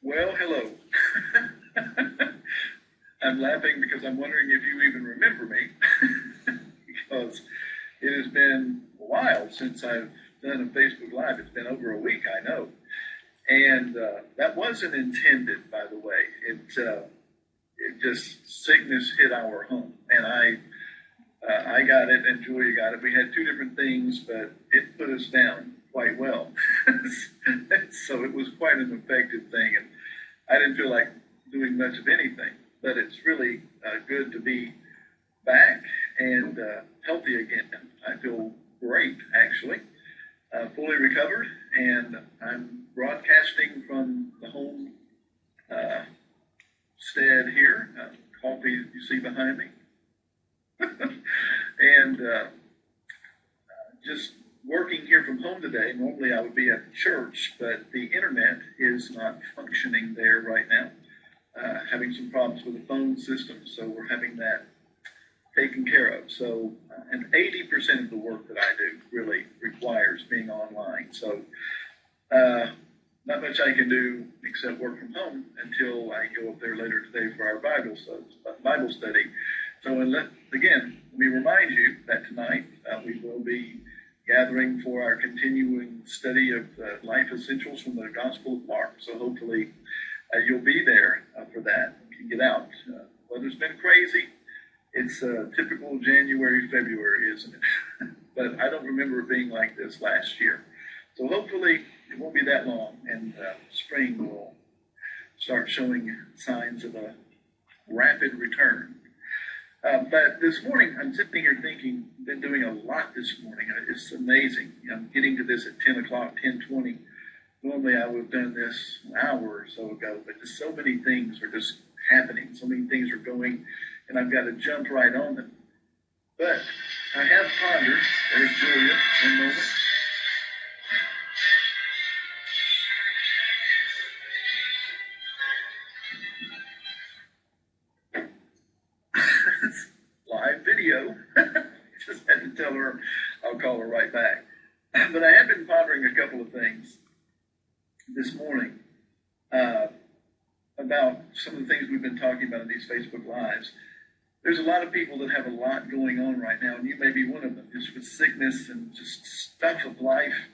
Well, hello. I'm laughing because I'm wondering if you even remember me, because it has been a while since I've done a Facebook Live. It's been over a week, I know. And that wasn't intended, by the way. It just sickness hit our home, and I got it, and Julia got it. We had two different things, but it put us down quite well. So it was quite an effective thing, and I didn't feel like doing much of anything. But it's really good to be back and healthy again. I feel great, actually, fully recovered, and I'm broadcasting from the home stead here. Coffee you see behind me. And just working here from home today. Normally I would be at church, but the internet is not functioning there right now. Having some problems with the phone system, so we're having that taken care of. So, and 80% of the work that I do really requires being online. So, not much I can do except work from home until I go up there later today for our Bible study. So, again, let me remind you that tonight we will be gathering for our continuing study of life essentials from the Gospel of Mark. So hopefully you'll be there for that. You can get out. Weather's been crazy. It's typical January, February, isn't it? But I don't remember it being like this last year. So hopefully it won't be that long, and spring will start showing signs of a rapid return. But this morning, I'm sitting here thinking, been doing a lot this morning. It's amazing. I'm getting to this at 10 o'clock, 10:20. Normally I would have done this an hour or so ago, but just so many things are just happening. So many things are going, and I've got to jump right on them. But I have pondered. There's Julia in a moment. Live video. Just had to tell her I'll call her right back. But I have been pondering a couple of things this morning about some of the things we've been talking about in these Facebook Lives. There's a lot of people that have a lot going on right now, and you may be one of them, just with sickness and just stuff of life.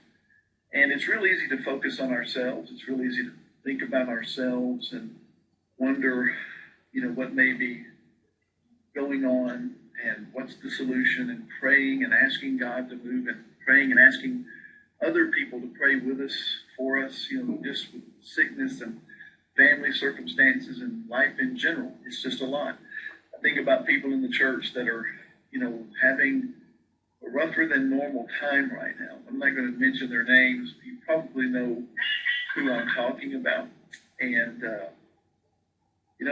And it's real easy to focus on ourselves. It's real easy to think about ourselves and wonder, what may be going on and what's the solution, and praying and asking God to move, and praying and asking other people to pray with us, for us, just with sickness and family circumstances and life in general. It's just a lot. I think about people in the church that are, having a rougher than normal time right now. I'm not going to mention their names. You probably know who I'm talking about. And,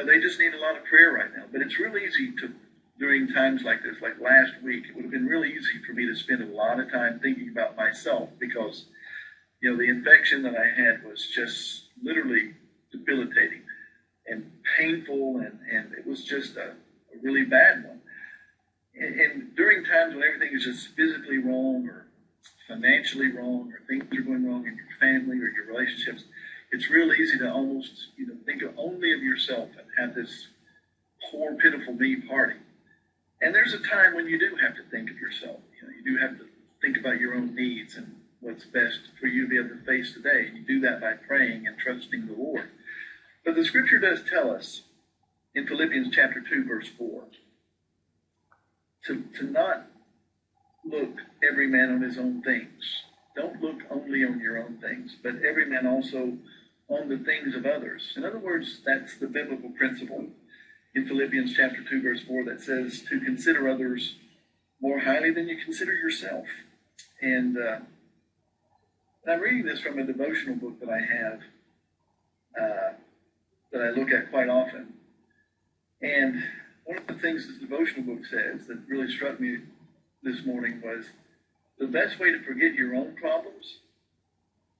they just need a lot of prayer right now. But it's real easy to, during times like this, like last week, it would have been really easy for me to spend a lot of time thinking about myself, because, the infection that I had was just literally debilitating and painful, and it was just a really bad one. And during times when everything is just physically wrong or financially wrong, or things are going wrong in your family or your relationships, it's real easy to almost, think only of yourself and have this poor, pitiful me party. And there's a time when you do have to think of yourself. You do have to think about your own needs and what's best for you to be able to face today. And you do that by praying and trusting the Lord. But the scripture does tell us in Philippians chapter 2, verse 4, to not look every man on his own things. Don't look only on your own things, but every man also on the things of others. In other words, that's the biblical principle in Philippians chapter 2, verse 4, that says to consider others more highly than you consider yourself. And I'm reading this from a devotional book that I have, that I look at quite often. And one of the things this devotional book says that really struck me this morning was, the best way to forget your own problems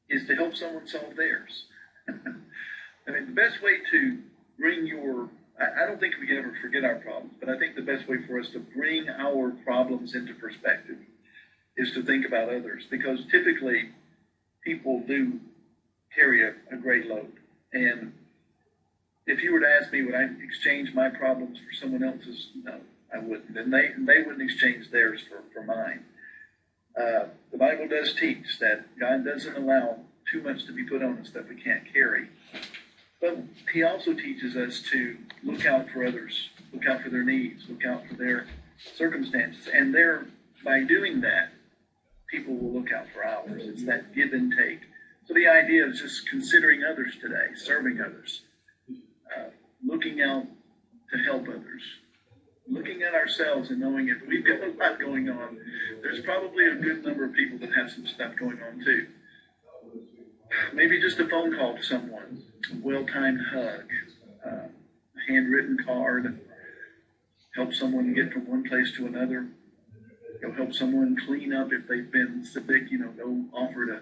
is to help someone solve theirs. I mean, the best way to bring I don't think we can ever forget our problems, but I think the best way for us to bring our problems into perspective is to think about others, because typically people do carry a great load. And If you were to ask me, would I exchange my problems for someone else's? No, I wouldn't. And they wouldn't exchange theirs for mine. The Bible does teach that God doesn't allow too much to be put on us that we can't carry. But he also teaches us to look out for others, look out for their needs, look out for their circumstances. And by doing that, people will look out for ours. It's that give and take. So the idea is just considering others today, serving others, looking out to help others, looking at ourselves and knowing if we've got a lot going on, there's probably a good number of people that have some stuff going on too. Maybe just a phone call to someone, a well-timed hug, a handwritten card, help someone get from one place to another. Go help someone clean up if they've been sick, go offer to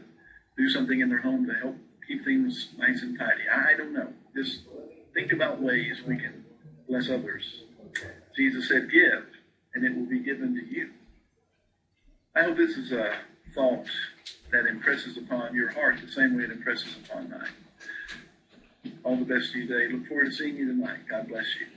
do something in their home to help keep things nice and tidy. I don't know. Just think about ways we can bless others. Jesus said, give, and it will be given to you. I hope this is a thought that impresses upon your heart the same way it impresses upon mine. All the best to you today. Look forward to seeing you tonight. God bless you.